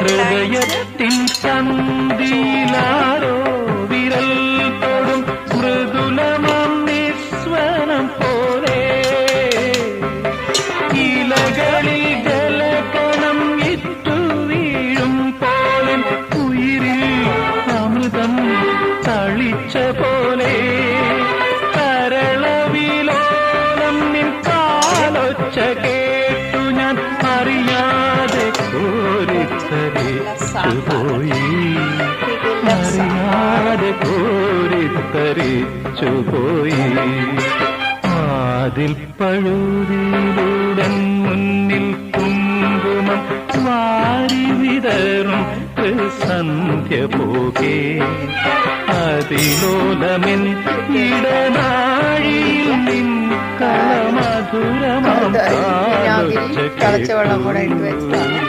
ഹൃദയത്തിൻ ചന്തിയിലാരോ വിരൽ തൊടും മൃദുലമാം നിസ്വനം പോലെ ഇലകളിൽ ജലകണം ഇറ്റു വീഴും പോലെ ഉയിരിൽ അമൃതം തളിച്ച പോലെ കരളവിലോലം നിൻ കാലൊച്ച കേട്ടു ഞാൻ അറിയാതെ കോരിത്തരിച്ചുപോയി അറിയാതെ കോരിത്തരിച്ചുപോയി അതിൽ പഴുതിലൂടൻ മുന്നിൽ കുങ്കുമം വാരി വിതറും സന്ധ്യ പോകെ അതിലോലമെൻ ഇടനാഴിയിൽ നിൻ കളമധുരമാം തിളച്ച വെള്ളം കൂടെ ഇട്ട് വെച്ചതാണ്.